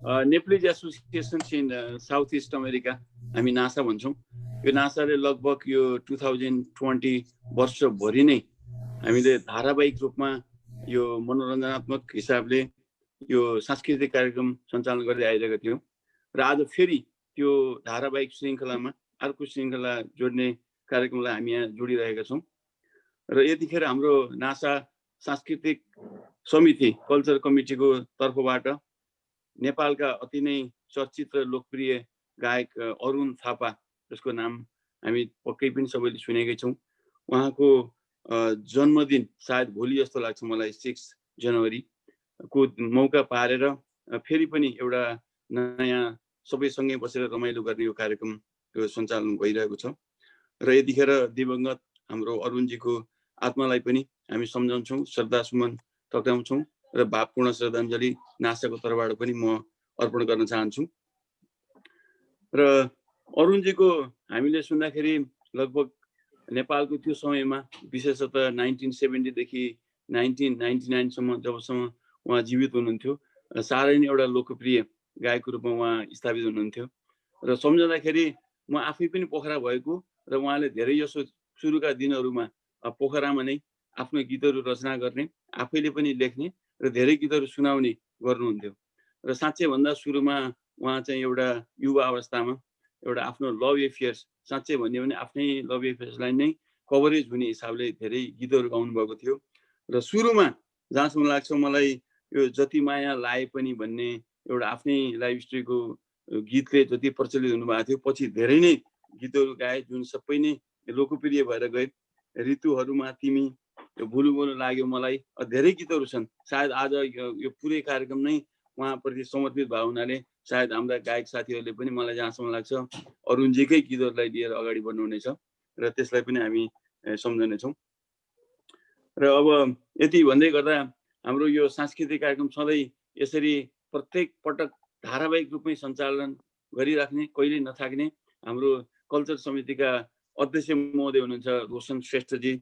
Nepalese association in south east America, हामी NASA भन्छौँ। यो नासाले लगभग यो 2020 वर्षभरि नै हामीले धारावाहिक रूपमा यो मनोरञ्जनात्मक हिसाबले यो सांस्कृतिक कार्यक्रम सञ्चालन गर्दै आइरहेको थियो र आज फेरि त्यो धारावाहिक श्रृङ्खलामा अर्को श्रृङ्खला जोड्ने कार्यक्रमलाई हामी यहाँ जोडिरहेका छौँ। र यतिखेर हाम्रो नासा सांस्कृतिक समिति कल्चर कमिटीको तर्फबाट नेपालका अति नै चर्चित र लोकप्रिय गायक अरुण थापा, जसको नाम हामी पक्कै पनि सबैले सुनेकै छौँ, उहाँको जन्मदिन सायद भोलि जस्तो लाग्छ मलाई, 6 जनवरी को मौका पारेर फेरि पनि एउटा नयाँ सबैसँगै बसेर रमाइलो गर्ने यो कार्यक्रम यो सञ्चालन भइरहेको छ। र यतिखेर दिवंगत हाम्रो अरुणजीको आत्मालाई पनि हामी सम्झन्छौँ, श्रद्धासुमन टक्राउँछौँ र भावपूर्ण श्रद्धाञ्जली नासाको तर्फबाट पनि म अर्पण गर्न चाहन्छु। र अरुणजीको हामीले सुन्दाखेरि लगभग नेपालको त्यो समयमा विशेषतः 1970 देखि 1999 सम्म जबसम्म उहाँ जीवित हुनुहुन्थ्यो, साह्रै नै एउटा लोकप्रिय गायकको रूपमा उहाँ स्थापित हुनुहुन्थ्यो। र सम्झँदाखेरि म आफै पनि पोखरा भएको र उहाँले धेरै जसो सुरुका दिनहरूमा पोखरामा नै आफ्नो गीतहरू रचना गर्ने, आफैले पनि लेख्ने र धेरै गीतहरू सुनाउने गर्नुहुन्थ्यो। र साँच्चै भन्दा सुरुमा उहाँ चाहिँ एउटा युवा अवस्थामा एउटा आफ्नो लभ एफेयर्स, साँच्चै भन्यो भने आफ्नै लभ एफेयर्सलाई नै कभरेज हुने हिसाबले धेरै गीतहरू गाउनु भएको थियो। र सुरुमा जहाँसम्म लाग्छ मलाई यो जति माया लाए पनि भन्ने एउटा आफ्नै लाइफ स्टोरीको गीतले जति प्रचलित हुनुभएको थियो, पछि धेरै नै गीतहरू गाए जुन सबै नै लोकप्रिय भएर गए। ऋतुहरूमा तिमी, यो भुलु भुलु लाग्यो मलाई, धेरै गीतहरू छन्। सायद आज यो पुरै कार्यक्रम नै उहाँप्रति समर्पित भएको हुनाले सायद हाम्रा गायक साथीहरूले पनि मलाई जहाँसम्म लाग्छ अरुणजीकै गीतहरूलाई लिएर अगाडि बढ्नुहुनेछ र त्यसलाई पनि हामी सम्झनेछौँ। र अब यति भन्दै गर्दा हाम्रो यो सांस्कृतिक कार्यक्रम सधैँ यसरी प्रत्येक पटक धारावाहिक रूपमै सञ्चालन गरिराख्ने, कहिल्यै नथाक्ने हाम्रो कल्चर समितिका अध्यक्ष महोदय हुनुहुन्छ रोशन श्रेष्ठजी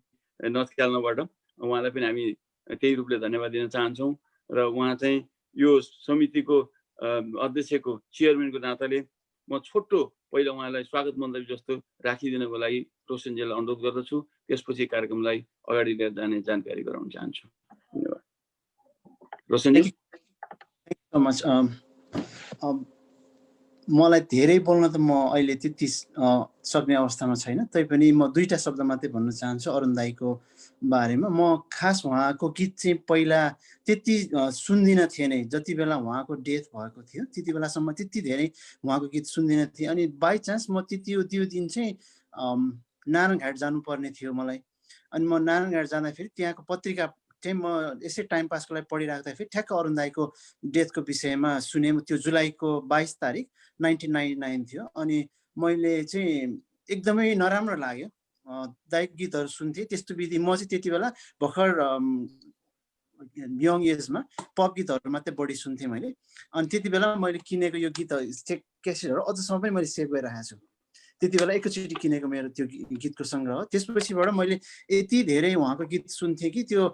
नर्थ क्यारोलिनाबाट, उहाँलाई पनि हामी त्यही रूपले धन्यवाद दिन चाहन्छौँ। र उहाँ चाहिँ यो समितिको अध्यक्षको चेयरम्यानको नाताले म छोटो पहिला उहाँलाई स्वागत मन्तव्य जस्तो राखिदिनको लागि रोशनजीलाई अनुरोध गर्दछु, त्यसपछि कार्यक्रमलाई अगाडि लिएर जाने जानकारी गराउन चाहन्छु। धन्यवाद। रोशनजी। मलाई धेरै बोल्न त म अहिले त्यति सक्ने अवस्थामा छैन, तैपनि म दुईटा शब्द मात्रै भन्न चाहन्छु अरुण दाईको बारेमा। म खास उहाँको गीत चाहिँ पहिला त्यति सुन्दिनँ थिएँ नै, जति बेला उहाँको डेथ भएको थियो त्यति बेलासम्म त्यति धेरै उहाँको गीत सुन्दिनँ थिएँ। अनि बाई चान्स म त्यो दिन चाहिँ नारायणघाट जानुपर्ने थियो मलाई। अनि म नारायणघाट जाँदाखेरि त्यहाँको पत्रिका चाहिँ म यसै टाइम पासको लागि पढिराख्दाखेरि ठ्याक्क अरुण दाईको डेथको विषयमा सुने। त्यो जुलाईको 22 तारिक 1999 थियो। अनि मैले चाहिँ एकदमै नराम्रो लाग्यो, दाईको गीतहरू सुन्थेँ त्यस्तो विधि। म चाहिँ त्यति बेला भर्खर यङ एजमा पप गीतहरू मात्रै बढी सुन्थेँ मैले। अनि त्यति बेला मैले किनेको यो गीतहरू क्यासेटहरू अझसम्म पनि मैले सेभ गरिरहेको छु। त्यति बेला एकैचोटि किनेको मेरो त्यो गीतको सङ्ग्रह। त्यसपछिबाट मैले यति धेरै उहाँको गीत सुन्थेँ कि त्यो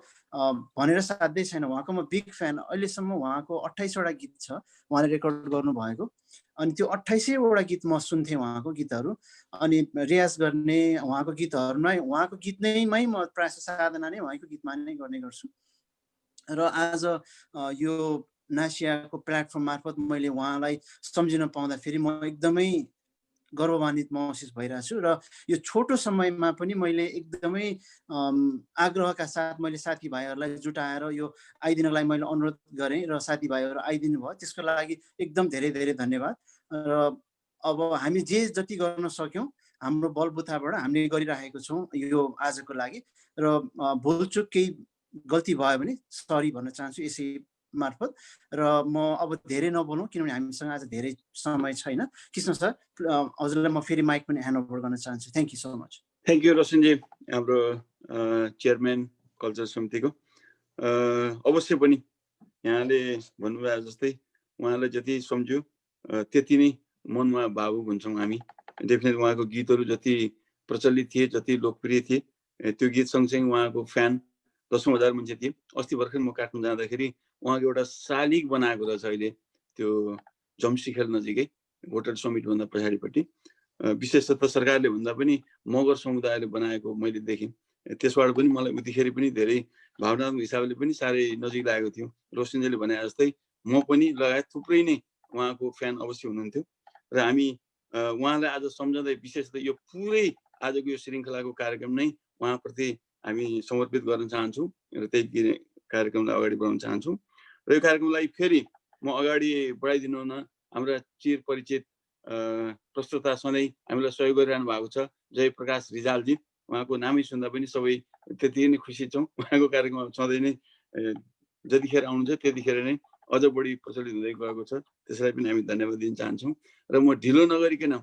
भनेर साध्यै छैन। उहाँको म बिग फ्यान। अहिलेसम्म उहाँको 28 वटा गीत छ उहाँले रेकर्ड गर्नुभएको। अनि त्यो 28 वटा गीत म सुन्थेँ उहाँको गीतहरू। अनि रियाज गर्ने उहाँको गीतहरूमै, उहाँको गीत नैमै म प्रायः साधना नै उहाँको गीतमा नै गर्ने गर्छु। र आज यो नासियाको प्लेटफर्म मार्फत मैले उहाँलाई सम्झिन पाउँदाखेरि म एकदमै गर्वमान्वित महसुस भइरहेको छु। र यो छोटो समयमा पनि मैले एकदमै आग्रहका साथ मैले साथीभाइहरूलाई जुटाएर यो आइदिनलाई मैले अनुरोध गरेँ र साथीभाइहरू आइदिनु भयो, त्यसको लागि एकदम धेरै धेरै धन्यवाद। र अब हामी जे जति गर्न सक्यौँ हाम्रो बलबुताबाट हामीले गरिरहेको छौँ यो आजको लागि। र भुलचुक केही गल्ती भयो भने सरी भन्न चाहन्छु यसै मार्फत। र म अब धेरै नबोलौँ किनभने हामीसँग आज धेरै समय छैन। कृष्ण सर, हजुरलाई म फेरि माइक पनि ह्यान्ड ओभर गर्न चाहन्छु। Thank you so much. Thank you रोशनजी, हाम्रो चेयरम्यान कल्चर समितिको। अवश्य पनि यहाँले भन्नुभयो जस्तै उहाँलाई जति सम्झ्यो त्यति नै मनमा भावुक हुन्छौँ हामी। डेफिनेटली उहाँको गीतहरू जति प्रचलित थिए, जति लोकप्रिय थिए, त्यो गीत सँगसँगै उहाँको फ्यान 10,000 मान्छे थिए। अस्ति भर्खर म काठमाडौँ जाँदाखेरि उहाँको एउटा शालिग बनाएको रहेछ अहिले, त्यो जम्सीखेल नजिकै होटल समिटभन्दा पछाडिपट्टि विशेषतः सरकारले भन्दा पनि मगर समुदायले बनाएको मैले देखेँ। त्यसबाट पनि मलाई उतिखेर पनि धेरै भावनात्मक हिसाबले पनि साह्रै नजिक लागेको थियो। रोशनजीले भने जस्तै म पनि लगायत थुप्रै नै उहाँको फ्यान अवश्य हुनुहुन्थ्यो र हामी उहाँलाई आज सम्झँदै विशेषतः यो पुरै आजको यो श्रृङ्खलाको कार्यक्रम नै उहाँप्रति हामी समर्पित गर्न चाहन्छौँ र त्यही कार्यक्रमलाई अगाडि बढाउन चाहन्छौँ। र यो कार्यक्रमलाई फेरि म अगाडि बढाइदिनु हुन हाम्रा चिर परिचित प्रस्तुता सधैँ हामीलाई सहयोग गरिरहनु भएको छ जयप्रकाश रिजालजी। उहाँको नामै सुन्दा पनि सबै त्यति नै खुसी छौँ। उहाँको कार्यक्रममा सधैँ नै जतिखेर आउनुहुन्छ त्यतिखेर नै अझ बढी प्रचलित हुँदै गएको छ। त्यसलाई पनि हामी धन्यवाद दिन चाहन्छौँ र म ढिलो नगरिकन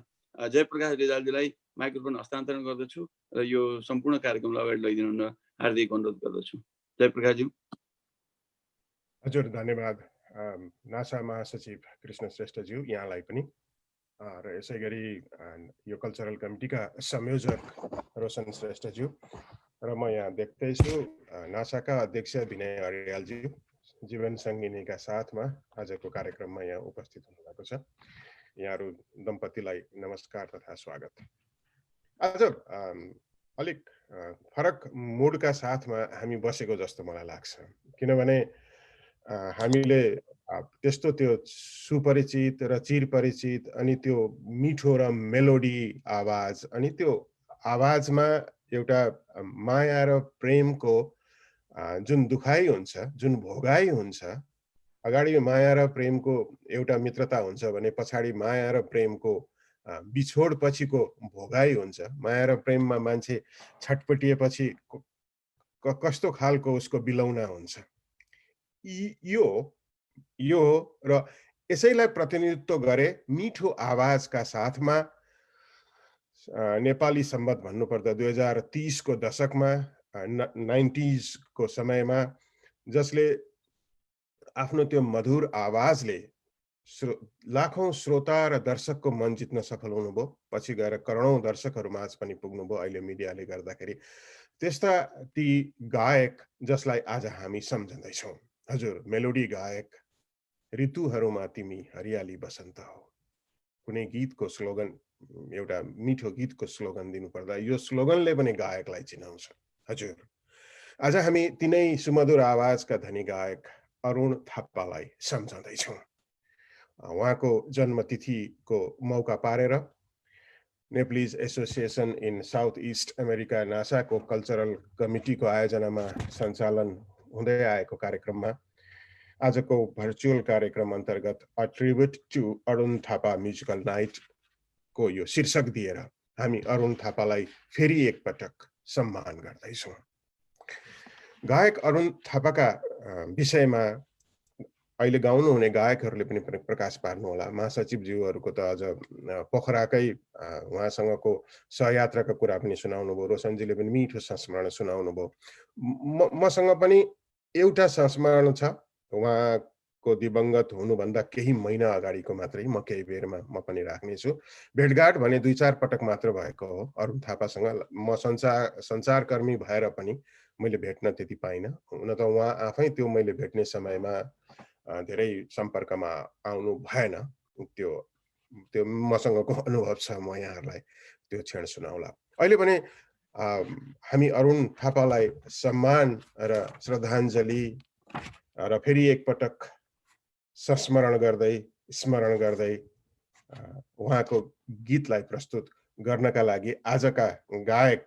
जयप्रकाश रिजालजीलाई माइक्रोफोन हस्तान्तरण गर्दछु र यो सम्पूर्ण कार्यक्रमलाई अगाडि लैदिनु हुन हार्दिक अनुरोध गर्दछु। जयप्रकाशज्यू। हजुर, धन्यवाद नासा महासचिव कृष्ण श्रेष्ठज्यू यहाँलाई पनि र यसै गरी यो कल्चरल कमिटीका संयोजक रोशन श्रेष्ठज्यू र म यहाँ देख्दैछु नासाका अध्यक्ष विनय अर्यालज्यू जीवन सङ्गिनीका साथमा आजको कार्यक्रममा यहाँ उपस्थित हुनुभएको छ। यहाँहरू दम्पतिलाई नमस्कार तथा स्वागत। आज अलिक फरक मुडका साथमा हामी बसेको जस्तो मलाई लाग्छ, किनभने हामीले त्यस्तो त्यो सुपरिचित र चिरपरिचित अनि त्यो मिठो र मेलोडी आवाज अनि त्यो आवाजमा एउटा माया र प्रेमको जुन दुखाइ हुन्छ, जुन भोगाइ हुन्छ, अगाडि माया र प्रेमको एउटा मित्रता हुन्छ भने पछाडि माया र प्रेमको बिछोड पछिको भोगाइ हुन्छ। माया र प्रेममा मान्छे छटपटिएपछि कस्तो खालको उसको बिलौना हुन्छ। यो र यसैलाई प्रतिनिधित्व गरे मिठो आवाजका साथमा नेपाली सम्बत भन्नुपर्दा 2030 को दशकमा 90s को समयमा जसले आफ्नो त्यो मधुर आवाजले लाखौं श्रोता र दर्शकको मन जित्न सफल हुनुभयो। पछि गएर करोडौं दर्शकहरूमाझ पनि पुग्नुभयो अहिले मिडियाले गर्दाखेरि। त्यस्ता ती गायक जसलाई आज हामी सम्झँदैछौँ। हजुर, मेलोडी गायक, ऋतुहरूमा तिमी हरियाली बसन्त हो। कुनै गीतको स्लोगन, एउटा मिठो गीतको स्लोगन दिनुपर्दा यो स्लोगनले पनि गायकलाई चिनाउँछ। हजुर, आज हामी तिनै सुमधुर आवाजका धनी गायक अरुण थापालाई सम्झँदैछौँ। उहाँको जन्मतिथिको मौका पारेर Nepalese association in south east America नासाको कल्चरल कमिटीको आयोजनामा सञ्चालन हुँदै आएको कार्यक्रममा आजको भर्चुअल कार्यक्रम अन्तर्गत a tribute to Arun Thapa musical night को यो शीर्षक दिएर हामी अरुण थापालाई फेरि एकपटक सम्मान गर्दैछौँ। गायक अरुण थापाका विषयमा अहिले गाउनुहुने गायकहरूले पनि प्रकाश पार्नु होला। महासचिवज्यूहरूको त अझ पोखराकै उहाँसँगको सहयात्राका कुरा पनि सुनाउनु भयो। रोशनजीले पनि मिठो संस्मरण सुनाउनु भयो। मसँग पनि एउटा संस्मरण छ, उहाँको दिवंगत हुनुभन्दा केही महिना अगाडिको मात्रै। म केही बेरमा म पनि राख्नेछु। भेटघाट भने 2-4 पटक मात्र भएको हो अरुण थापासँग। म सञ्चारकर्मी भएर पनि मैले भेट्न त्यति पाइनँ। हुन त उहाँ आफै त्यो मैले भेट्ने समयमा धेरै सम्पर्कमा आउनु भएन। त्यो मसँगको अनुभव छ, म यहाँहरूलाई त्यो क्षण सुनाउला। अहिले पनि हामी अरुण थापालाई सम्मान र श्रद्धाञ्जली र फेरि एकपटक संस्मरण गर्दै स्मरण गर्दै उहाँको गीतलाई प्रस्तुत गर्नका लागि आजका गायक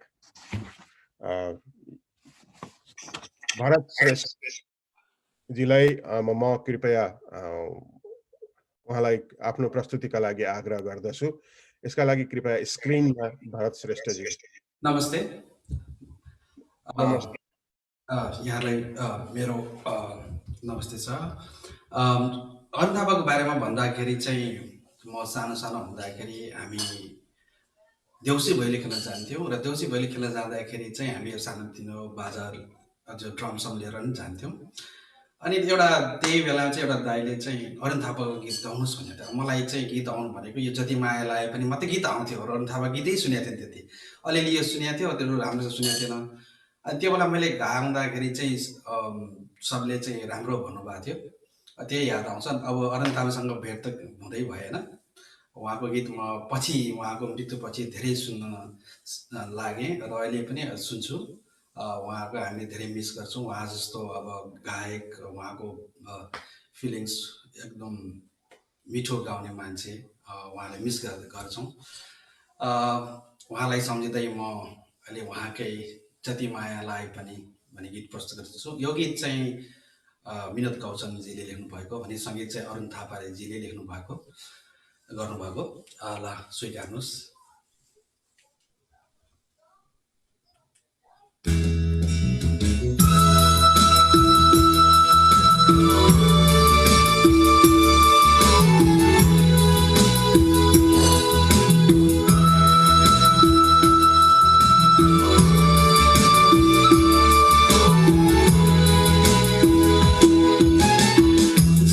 भरत श्रेष्ठजीलाई म कृपया उहाँलाई आफ्नो प्रस्तुतिका लागि आग्रह गर्दछु। यसका लागि कृपया स्क्रिनमा भरत श्रेष्ठजी। नमस्ते। नमस्ते यहाँलाई मेरो नमस्ते छ। अरुण थापाको बारेमा भन्दाखेरि चाहिँ म सानो हुँदाखेरि हामी देउसी भैली खेल्न जान्थ्यौँ र देउसी भैली खेल्न जाँदाखेरि चाहिँ हामीहरू सानोतिनो बाजा ड्रमसम लिएर पनि जान्थ्यौँ। अनि एउटा त्यही बेलामा चाहिँ एउटा दाइले चाहिँ अरुण थापाको गीत गाउनुहोस् भनेर, मलाई चाहिँ गीत आउनु भनेको यो जति माया लागे पनि मात्रै गीत आउँथ्यो। अरुण थापा गीतै सुनेको थिएँ त्यति, अलिअलि यो सुनेको थियो, त्यो राम्रोसँग सुनेको थिएन। अनि त्यो बेला मैले गाउँदाखेरि चाहिँ सबले चाहिँ राम्रो भन्नुभएको थियो। त्यही याद आउँछ। अब अरुण थापासँग भेट त हुँदै भएन। उहाँको गीत म पछि उहाँको मृत्युपछि धेरै सुन्न लागेँ र अहिले पनि सुन्छु। उहाँको हामीले धेरै मिस गर्छौँ। उहाँ जस्तो अब गायक, उहाँको फिलिङ्स एकदम मिठो गाउने मान्छे, उहाँलाई मिस गर्छौँ। उहाँलाई सम्झिँदै म अहिले उहाँकै जति माया लाए पनि भन्ने गीत प्रस्तुत गर्छु। यो गीत चाहिँ विनोद गौचनजीले लेख्नुभएको भने सङ्गीत चाहिँ अरुण थापाजीले गर्नुभएको। ल स्वीकार्नुहोस्।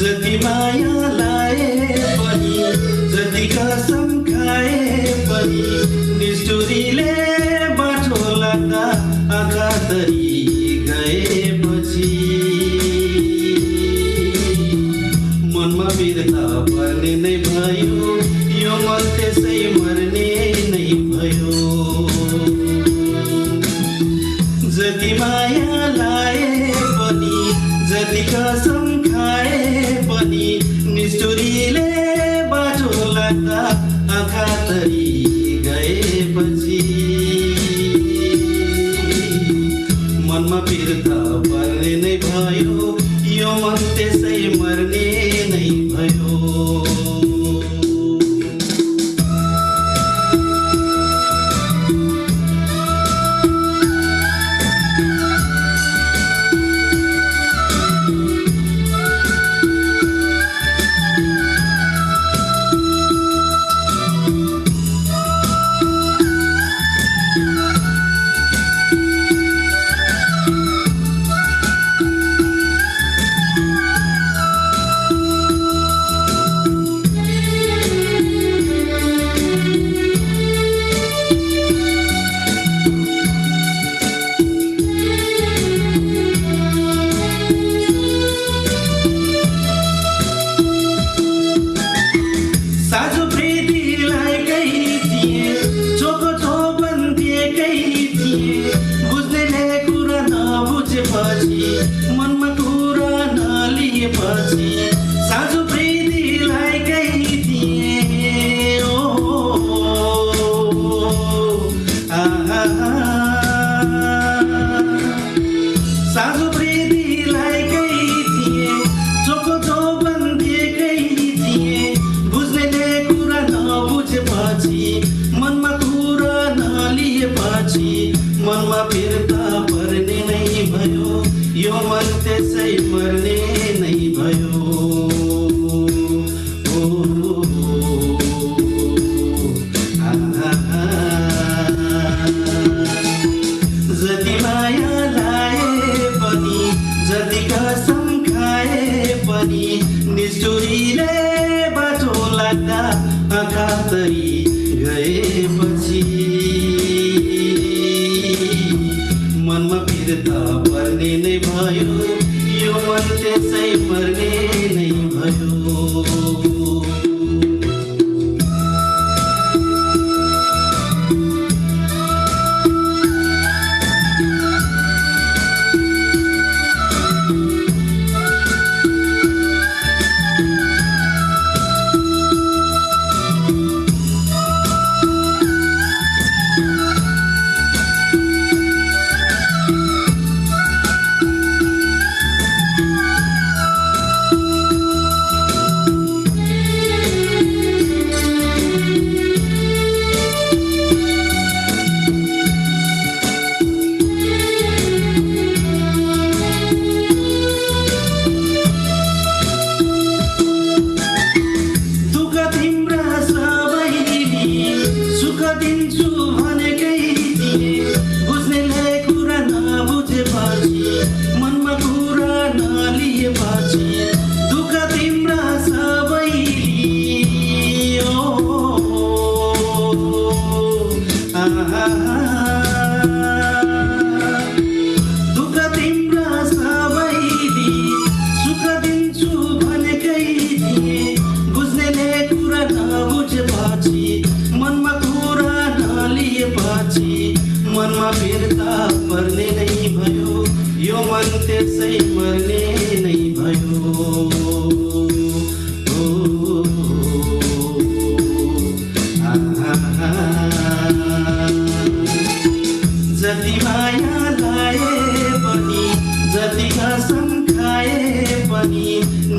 जति माया लाए पनि, जति कसम खाए पनि, निष्ठुरीले बाटो लाग्दा आँखा तरी गएपछि मनमा बिर्ता पर्ने नै भयो, यो मन त्यसै मर्ने नै भयो। जति माया लाए पनि, जति कसम खाए पनि, निष्ठुरीले बाटो लाग्दा आँखा तरी गएपछि मनमा बिर्ता पर्ने नै भयो, यो मन त्यसै मर्ने नै भयो। मनमा कुरा नलिएपछि साँझो प्रीतिलाई कही दिए। ओ साँझो प्रीतिलाई कही दिए, चोखो चौबन दिए कही दिए, बुझ्नेले कुरा नबुझेपछि मनमा कुरा नलिएपछि मनमा फिर्ता पर्ने नै भयो, यो मन त्यसै मर्ने नै भयो। जति माया लाए पनि, जति कसम खाए पनि, निष्ठुरीले बाटो लाग्दा आँखा तरी गएपछि मनमा फिर्ता पर्ने नै भयो, यो मन त्यसै मर्ने नै भयो। कुरा नबुझेपछि मनमा कुरा नलिएपछि मनमा फिर्ता पर्ने नै भयो यो मन त्यसै मर्ने नै भयो जति माया लाए पनि जति कसम खाए पनि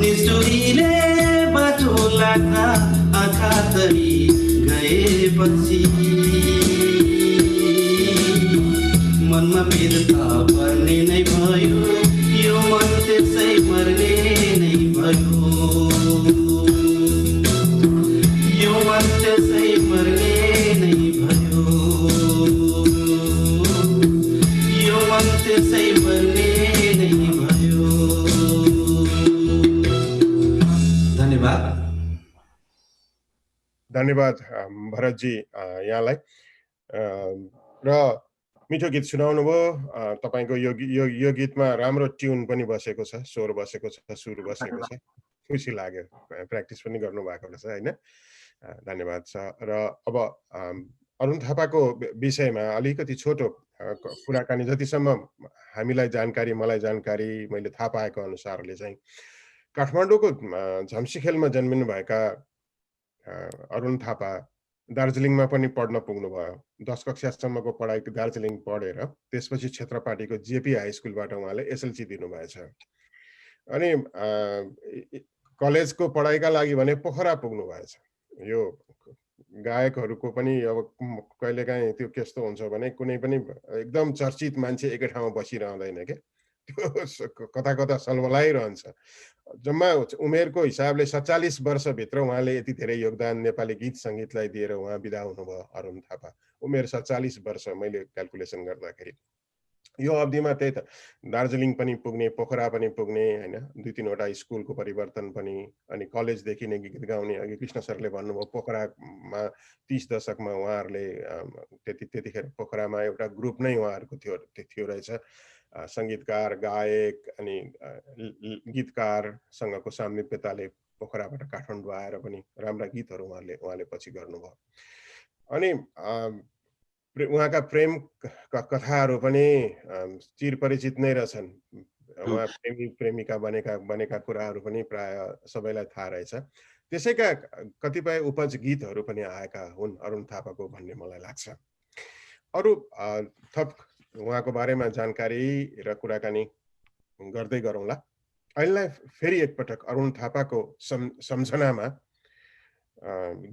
निष्ठुरीले बाटो लाग्दा आँखा तरी गएपछि मनमा फिर्ता पर्ने नै भयो यो मन त्यसै मर्ने नै भयो यो मन त्यसै मर्ने नै भयो यो मन त्यसै मर्ने नै भयो धन्यवाद धन्यवाद भरतजी यहाँलाई र मिठो गीत सुनाउनु भयो तपाईको यो गीतमा राम्रो ट्युन पनि बसेको छ स्वर बसेको छ सुर बसेको छ खुसी लाग्यो प्र्याक्टिस पनि गर्नु भएको रहेछ हैन धन्यवाद छ र अब अरुण थापाको विषयमा अलिकति छोटो कुराकानी जतिसम्म हामीलाई जानकारी मलाई जानकारी मैले थाहा पाएको अनुसारले चाहिँ काठमाडौँको झम्सीखेलमा जन्मिनु भएका अरुण थापा दार्जिलिङमा पनि पढ्न पुग्नुभयो 10 कक्षासम्मको पढाइ दार्जिलिङ पढेर त्यसपछि क्षेत्रपाटीको जेपी हाई स्कुलबाट उहाँले एसएलसी दिनुभएछ अनि कलेजको पढाइका लागि भने पोखरा पुग्नु भएछ यो गायकहरूको पनि अब कहिलेकाहीँ त्यो कस्तो हुन्छ भने कुनै पनि एकदम चर्चित मान्छे एकै ठाउँमा बसिरहँदैन के त्यो कता कता सलबलाइरहन्छ जम्मा उमेरको हिसाबले 47 वर्षभित्र उहाँले यति धेरै योगदान नेपाली गीत सङ्गीतलाई दिएर उहाँ बिदा हुनुभयो अरुण थापा उमेर 47 वर्ष मैले क्याल्कुलेसन गर्दाखेरि यो अवधिमा त्यही त दार्जिलिङ पनि पुग्ने पोखरा पनि पुग्ने हैन 2-3 वटा स्कुलको परिवर्तन पनि अनि कलेजदेखि नै गीत गाउने अघि कृष्ण सरले भन्नुभयो पोखरामा 30 दशकमा उहाँहरूले त्यतिखेर पोखरामा एउटा ग्रुप नै उहाँहरूको थियो रहेछ संगीतकार गायक अनि गीतकारसँगको सामिप्यताले पोखराबाट काठमाडौँ आएर पनि राम्रा गीतहरू उहाँले पछि गर्नुभयो अनि उहाँका प्रेम कथाहरू पनि चिरपरिचित नै रहेछन् उहाँ प्रेमी प्रेमिका बनेका कुराहरू पनि प्राय सबैलाई थाहा रहेछ त्यसैका कतिपय उपज गीतहरू पनि आएका हुन् अरुण थापाको भन्ने मलाई लाग्छ अरु थप उहाँको बारेमा जानकारी र कुराकानी गर्दै गरौँला अहिले फेरि एकपटक अरुण थापाको सम्झनामा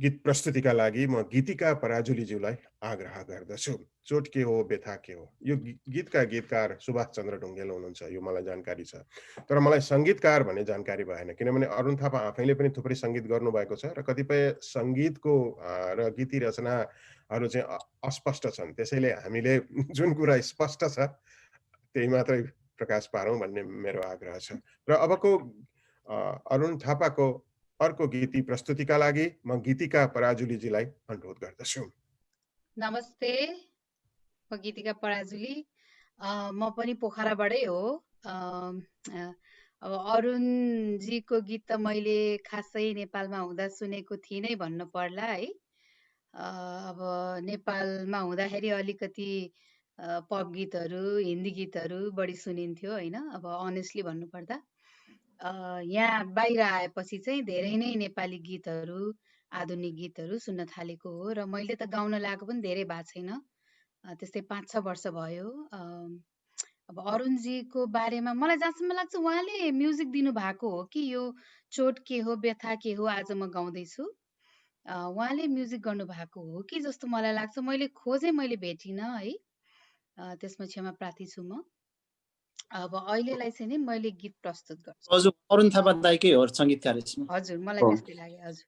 गीत प्रस्तुतिका लागि म गीतिका पराजुलीज्यूलाई आग्रह गर्दछु चोट के हो व्यथा के हो यो गीतका गीतकार सुभाष चन्द्र ढुङ्गेल हुनुहुन्छ यो मलाई जानकारी छ तर मलाई संगीतकार भन्ने जानकारी भएन किनभने अरुण थापा आफैले पनि थुप्रै संगीत गर्नु भएको छ र कतिपय संगीतको र गीति रचनाहरू चाहिँ अस्पष्ट छन् त्यसैले हामीले जुन कुरा स्पष्ट छ त्यही मात्रै प्रकाश पारौँ भन्ने मेरो आग्रह छ र अबको अरुण थापाको अर्को गीती प्रस्तुतिका लागि म गीतिका पराजुलीजीलाई अनुरोध गर्दछु नमस्ते म गीतिका पराजुली म पनि पोखराबाटै हो अब अरुणजीको गीत त मैले खासै नेपालमा हुँदा सुनेको थिइनै भन्नु पर्ला है अब नेपालमा हुँदाखेरि अलिकति पप गीतहरू हिन्दी गीतहरू बढी सुनिन्थ्यो हैन अब अनेस्टली भन्नुपर्दा यहाँ बाहिर आएपछि चाहिँ धेरै नै नेपाली गीतहरू आधुनिक गीतहरू सुन्न थालेको हो र मैले त गाउन लागेको पनि धेरै भएको छैन त्यस्तै 5-6 वर्ष भयो अब अरुणजीको बारेमा मलाई जहाँसम्म लाग्छ उहाँले म्युजिक दिनु भएको हो कि यो चोट के हो व्यथा के हो आज म गाउँदैछु उहाँले म्युजिक गर्नु भएको हो कि जस्तो मलाई लाग्छ मैले भेटिन है त्यसमा क्षमा प्रार्थी छु म अब अहिलेलाई चाहिँ नि मैले गीत प्रस्तुत गर्छु हजुर अरुण थापा दाइकै हो संगीतकार यसमा हजुर मलाई त्यस्तै लाग्यो हजुर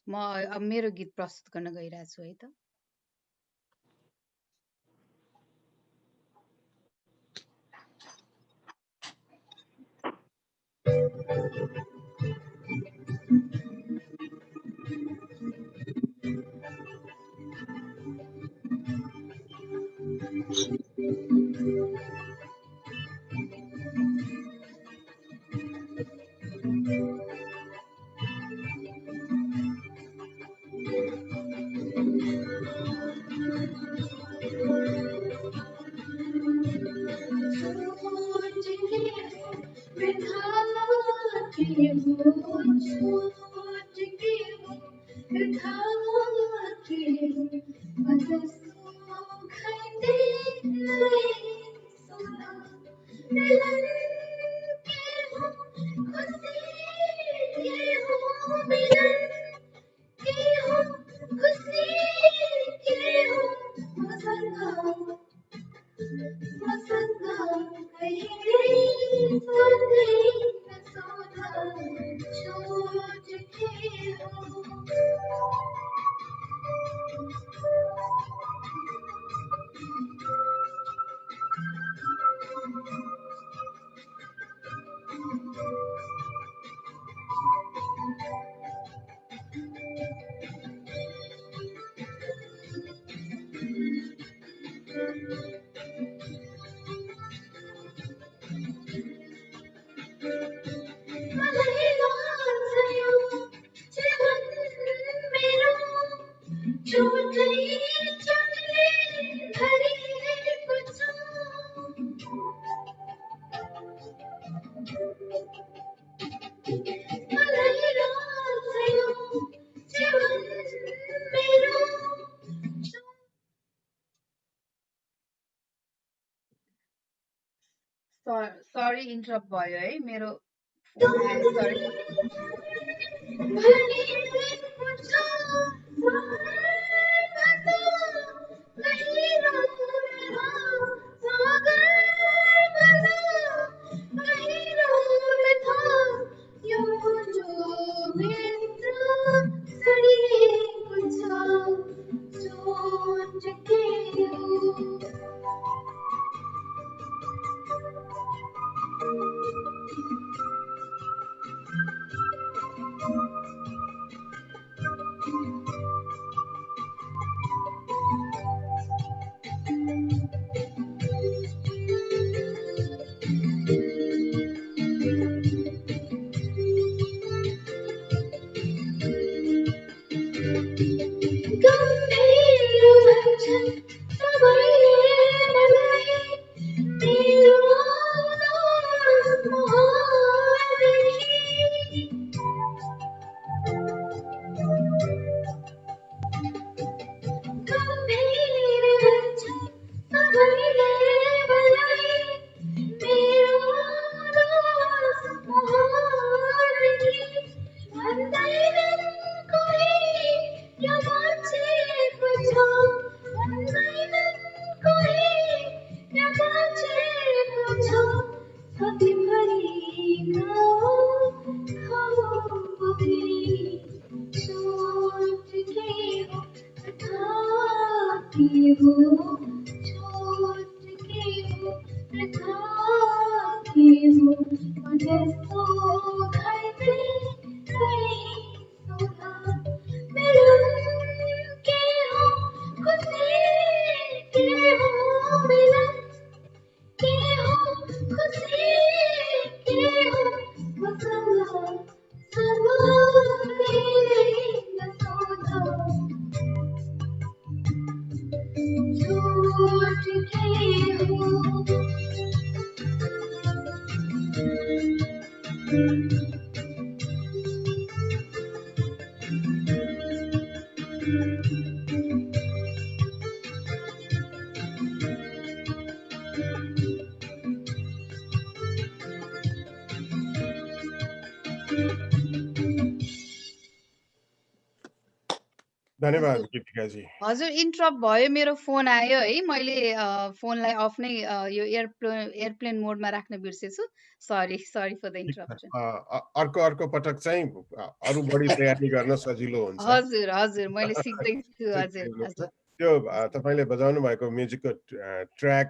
म अब मेरो गीत प्रस्तुत गर्न गइरहेको छु है त सरी इन्टरप्ट भयो है मेरो फोन आयो सरी धन्यवाद गीतिकाजी। हजुर इन्टरप्ट भयो मेरो फोन आयो है मैले फोनलाई अफ नै यो एयरप्लेन मोडमा राख्न बिर्सेछु सरी फर द इन्टरप्सन अर्को पटक चाहिँ अरु बढी तयारी गर्न सजिलो हुन्छ। हजुर हजुर मैले सिक्दै छु हजुर हजुर त्यो तपाईले बजाउनु भएको म्युजिकको ट्र्याक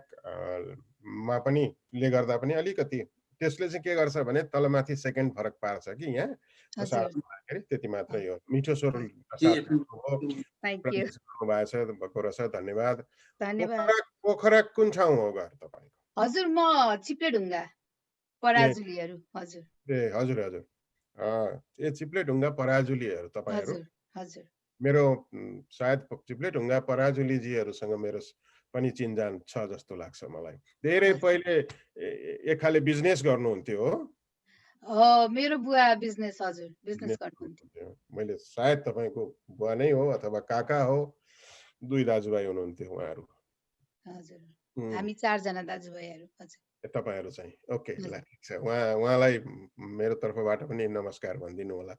मा पनि ले गर्दा पनि अलिकति त्यसले चाहिँ के गर्छ भने तलमाथि सेकेन्ड फरक पार्छ कि यहाँ त्यति मात्रै हो। मिठो स्वर भएको रहेछ। धन्यवाद। पोखरा कुन ठाउँ हो घर तपाईको? हजुर म चिप्लेढुङ्गा पराजुलीहरु हजुर हजुर ए चिप्लेढुङ्गा पराजुलीहरु तपाईहरु? हजुर मेरो सायद चिप्लेढुङ्गा पराजुली जीहरुसँग मेरो पनि चिनजान छ जस्तो लाग्छ मलाई। धेरै पहिले एक खाले बिजनेस गर्नुहुन्थ्यो हो? मेरो बुवा बिजनेस हजुर बिजनेस गर्नुहुन्थ्यो। मैले सायद तपाईको बुवा नै हो अथवा काका हो, 2 दाजुभाइ हुनुहुन्थ्यो उहाँहरू। हजुर हामी 4 जना दाजुभाइहरू। हजुर तपाईहरु चाहिँ ओके ल हजुर ठिक छ। उहाँलाई मेरो तर्फबाट पनि नमस्कार भनिदिनु होला।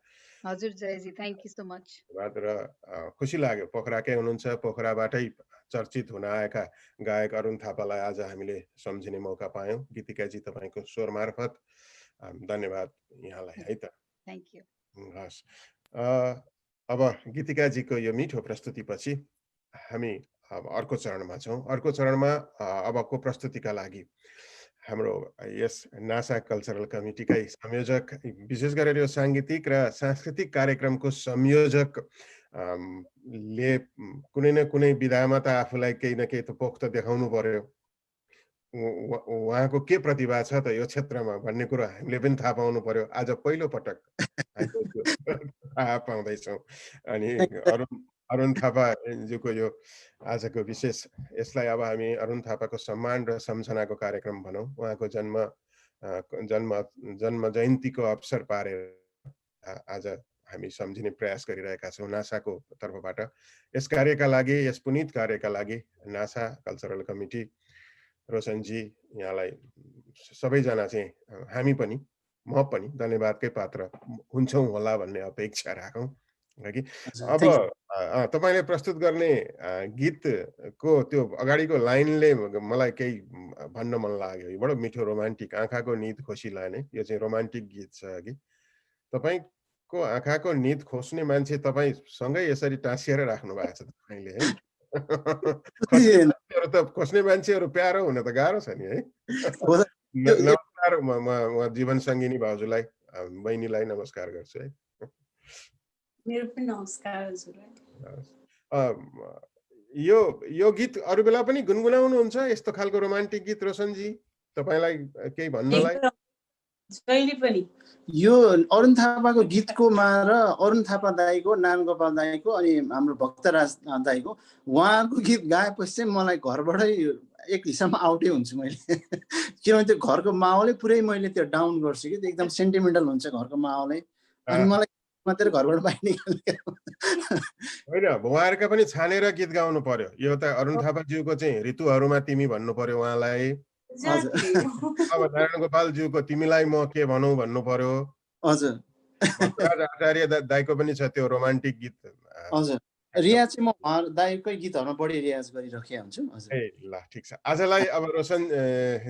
हजुर जयजी थ्याङ्क यू सो मच। र खुसी लाग्यो पोखराकै हुनुहुन्छ, पोखराबाटै चर्चित हुन आएका गायक अरुण थापालाई आज हामीले सम्झिने मौका पायौँ। गीतिकाजी तपाईँको स्वर मार्फत धन्यवाद यहाँलाई है त। Thank you. हस् अब गीतिकाजीको यो मिठो प्रस्तुतिपछि हामी अब अर्को चरणमा छौँ। अर्को चरणमा अबको प्रस्तुतिका लागि हाम्रो यस नासा कल्चरल कमिटीकै संयोजक, विशेष गरेर यो साङ्गीतिक र सांस्कृतिक कार्यक्रमको संयोजक ले कुनै न कुनै विधामा त आफूलाई केही न केही त पोख्त देखाउनु पर्यो। उहाँको के प्रतिभा छ त यो क्षेत्रमा भन्ने कुरो हामीले पनि थाहा पाउनु पर्यो। आज पहिलो पटक थाहा पाउँदैछौँ। अनि अरुण थापाज्यूको यो आजको विशेष यसलाई अब हामी अरुण थापाको सम्मान र सम्झनाको कार्यक्रम भनौँ। उहाँको जन्म जयन्तीको अवसर पारेर आज हामी सम्झिने प्रयास गरिरहेका छौँ नासाको तर्फबाट। यस कार्यका लागि, यस पुनीत कार्यका लागि नासा कल्चरल कमिटी, रोशनजी यहाँलाई सबैजना चाहिँ हामी पनि म पनि धन्यवादकै पात्र हुन्छौँ होला भन्ने अपेक्षा राखौँ। अब तपाईँले प्रस्तुत गर्ने गीतको त्यो अगाडिको लाइनले मलाई केही भन्न मन लाग्यो। बडो मिठो रोमान्टिक, आँखाको निद खोसी लाने, यो चाहिँ रोमान्टिक गीत छ कि तपाईँको आँखाको निद खोज्ने मान्छे तपाईँसँगै यसरी टाँसिएर राख्नु भएको छ तपाईँले है। खोज्ने मान्छेहरू प्यारो हुन त गाह्रो छ नि है। नमस्कार, म जीवन सङ्गिनी भाउजूलाई बहिनीलाई नमस्कार गर्छु है। मेरो पनि नमस्कार हजुरलाई। यो गीत अरू बेला पनि गुनगुनाउनुहुन्छ यस्तो खालको रोमान्टिक गीत रोशनजी? तपाईँलाई केही भन्नलाई? जहिले पनि यो अरुण थापाको गीतकोमा र अरुण थापा दाईको, नारायण दाईको अनि हाम्रो भक्तराज दाईको उहाँको गीत गाएपछि चाहिँ मलाई घरबाटै एक हिसाबमा आउटै हुन्छु मैले। किनभने त्यो घरको माहौलै पुरै मैले त्यो डाउन गर्छु कि एकदम सेन्टिमेन्टल हुन्छ घरको माहौलै। अनि मलाई मात्रै घरबाट बाहिर निकाल्ने होइन, उहाँहरूका पनि छानेर गीत गाउनु पर्यो। यो त अरुण थापाज्यूको चाहिँ ऋतुहरूमा तिमी भन्नु पर्यो उहाँलाई। अब नारायण गोपालज्यूको तिमीलाई म के भनौँ भन्नु पर्यो। हजुर आचार्य दाईको पनि छ त्यो रोमान्टिक गीत। हजुर रियाज चाहिँ म उहाँ दाईकै गीतहरूमा बढी रियाज गरिराखेको हुन्छु। हजुर ए ल ठिक छ। आजलाई अब रोशन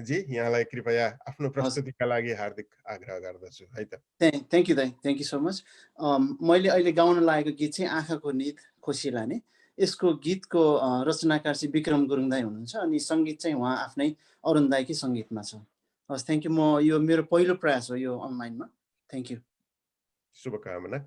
जी यहाँलाई कृपया आफ्नो प्रस्तुतिका लागि हार्दिक आग्रह गर्दछु है त। थ्याङ्क यू दाई, थ्याङ्क यू सो मच। मैले अहिले गाउन लागेको गीत चाहिँ आँखाको निद खोसी लाने। यसको गीतको रचनाकार चाहिँ विक्रम गुरुङ दाई हुनुहुन्छ अनि सङ्गीत चाहिँ उहाँ आफ्नै अरुण दाईकै सङ्गीतमा छ। हस् थ्याङ्क यू। म यो मेरो पहिलो प्रयास हो यो अनलाइनमा। Thank you. शुभकामना।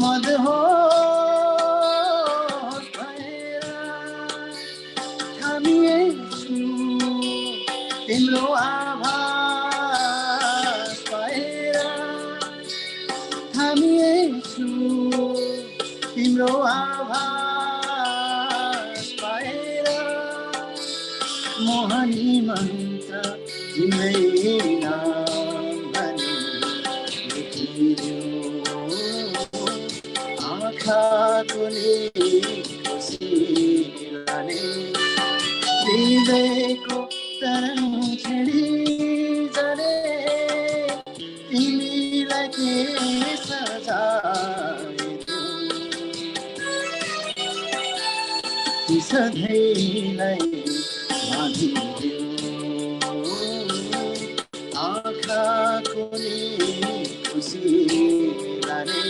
मदहोस भएर थामिएछु तिम्रो आभास पाएर थामिएछु तिम्रो आभास पाएर मोहनी मन्त्र तिम्रै नाम भनी लेखिदियो आँखाकोले खुसी लाने हृदयको तरङ छेडी जाने तिमीलाई के सजाइदियो ती सधैँलाई बाँधिदियो आँखाकोले खुसी लाने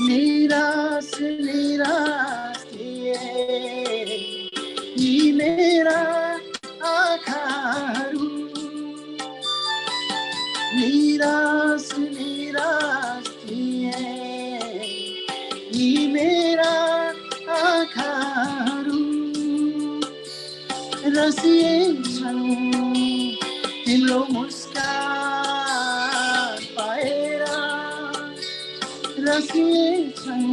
निराश निराश थिए यी मेरा आँखाहरू निराश निराश थिए यी मेरा आँखाहरू रसिएछन् तिम्रो मुस्कान पाएर रसिएछन्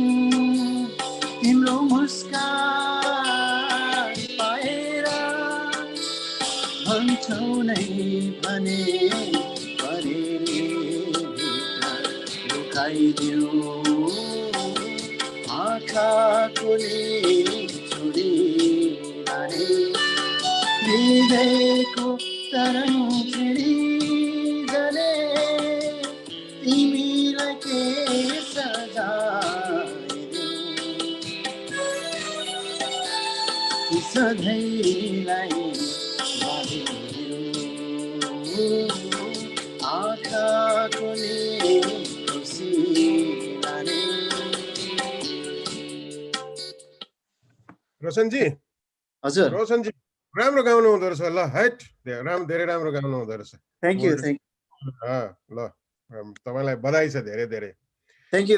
तिम्रो मुस्कान पाएर भन्छौ नै भने परेले लुकाइदियो आँखाकोले छोडी लाने हृदयको तरङ छेडी जाने तिमीलाई के सजाइदियो सधैँलाई बाँधिदियो आँखाकोले खुसी लाने रोशनजी हजुर रोशनजी राम्रो गाउनु हुँदो रहेछ ल हैट धेरै राम्रो गाउनु हुँदो रहेछ थ्याङ्क यू ल तपाईँलाई बधाई छ धेरै धेरै थ्याङ्क यू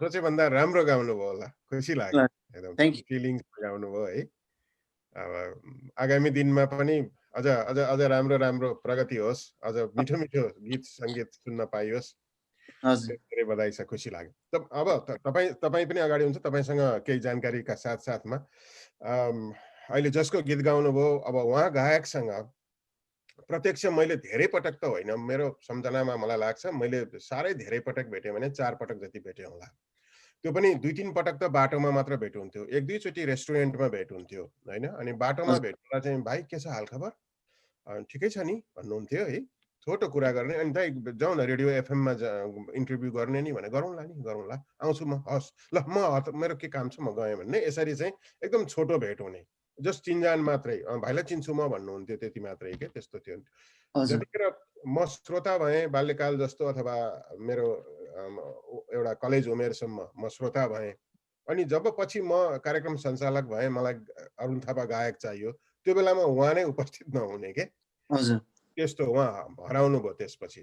सोचेभन्दा राम्रो गाउनु भयो होला खुसी लाग्यो एकदम Thank you. फिलिङ्स गाउनु भयो है अब आगामी दिनमा पनि अझ अझ अझ राम्रो राम्रो प्रगति होस् अझ मिठो मिठो गीत सङ्गीत सुन्न पाइयोस् हजुर धेरै बधाई छ खुसी लाग्यो अब तपाईँ पनि अगाडि हुन्छ तपाईँसँग केही जानकारीका साथमा अहिले जसको गीत गाउनुभयो अब उहाँ गायकसँग प्रत्यक्ष मैले धेरै पटक त होइन मेरो सम्झनामा मलाई लाग्छ मैले साह्रै धेरै पटक भेटेँ भने 4 पटक जति भेटेँ होला त्यो पनि 2-3 पटक त बाटोमा मात्र भेट हुन्थ्यो 1-2 चोटि रेस्टुरेन्टमा भेट हुन्थ्यो हैन अनि बाटोमा भेट्दा चाहिँ भाइ के छ हालखबर ठिकै छ नि भन्नुहुन्थ्यो है छोटो कुरा गर्ने अनि दाइ जाउँ न रेडियो एफएम मा इन्टरभ्यु गर्ने नि भने गरौँला आउँछु म हस् ल म मेरो के काम छ म गएँ भन्ने यसरी चाहिँ एकदम छोटो भेट हुने जस्ट चिन्जान मात्रै भाइलाई चिन्छु म भन्नुहुन्थ्यो त्यति मात्रै के त्यस्तो थियो जतिखेर म श्रोता भएँ बाल्यकाल जस्तो अथवा मेरो एउटा कलेज उमेरसम्म म श्रोता भएँ अनि जब पछि म कार्यक्रम सञ्चालक भएँ मलाई अरुण थापा गायक चाहियो त्यो बेलामा उहाँ नै उपस्थित नहुने के हजुर त्यस्तो उहाँ हराउनु भयो त्यसपछि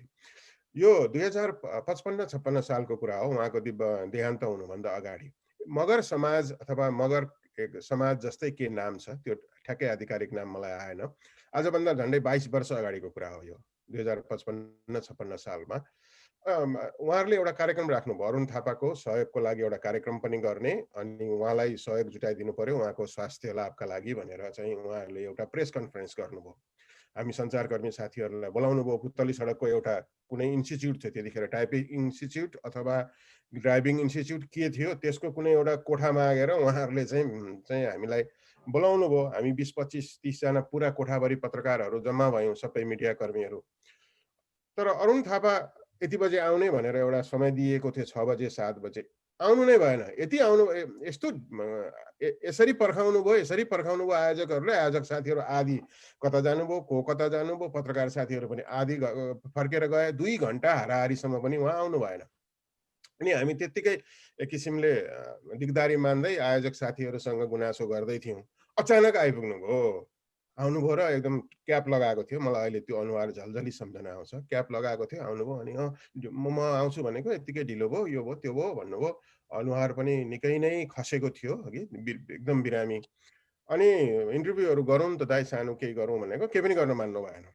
यो 2055-56 सालको कुरा हो उहाँको देहान्त हुनुभन्दा अगाडि मगर समाज अथवा मगर समाज जस्तै के नाम छ त्यो ठ्याक्कै आधिकारिक नाम मलाई आएन आजभन्दा झन्डै 22 वर्ष अगाडिको कुरा हो यो 2055-56 सालमा उहाँहरूले एउटा कार्यक्रम राख्नुभयो अरुण थापाको सहयोगको लागि एउटा कार्यक्रम पनि गर्ने अनि उहाँलाई सहयोग जुटाइदिनु पर्यो उहाँको स्वास्थ्य लाभका लागि भनेर चाहिँ उहाँहरूले एउटा प्रेस कन्फरेन्स गर्नुभयो हामी सञ्चारकर्मी साथीहरूलाई बोलाउनु भयो पुतली सडकको एउटा कुनै इन्स्टिच्युट थियो त्यतिखेर टाइपिङ इन्स्टिच्युट अथवा ड्राइभिङ इन्स्टिच्युट के थियो त्यसको कुनै एउटा कोठा मागेर उहाँहरूले चाहिँ हामीलाई बोलाउनु भयो हामी 20-25-30 जना पुरा कोठाभरि पत्रकारहरू जम्मा भयौँ सबै मिडिया कर्मीहरू तर अरुण थापा यति बजे आउने भनेर एउटा समय दिएको थियो 6 बजे 7 बजे आउनु नै भएन। यति आउनु यस्तो यसरी पर्खाउनु भयो आयोजकहरूले। आयोजक साथीहरू आदि कता जानुभयो, को कता जानुभयो, पत्रकार साथीहरू पनि आदि फर्केर गए। 2 घण्टा हाराहारीसम्म पनि उहाँ आउनु भएन। अनि हामी त्यत्तिकै एक किसिमले दिगदारी मान्दै आयोजक साथीहरूसँग गुनासो गर्दै थियौँ। अचानक आइपुग्नु भयो। आउनुभयो र एकदम क्याप लगाएको थियो। मलाई अहिले त्यो अनुहार झल्झली सम्झना आउँछ। क्याप लगाएको थियो, आउनुभयो। अनि म आउँछु भनेको यत्तिकै ढिलो भयो, यो भयो त्यो भयो भन्नुभयो। अनुहार पनि निकै नै खसेको थियो कि एकदम बिरामी। अनि इन्टरभ्यूहरू गरौँ त दाइ, सानो केही गरौँ भनेको, केही पनि गर्न मान्नु भएन।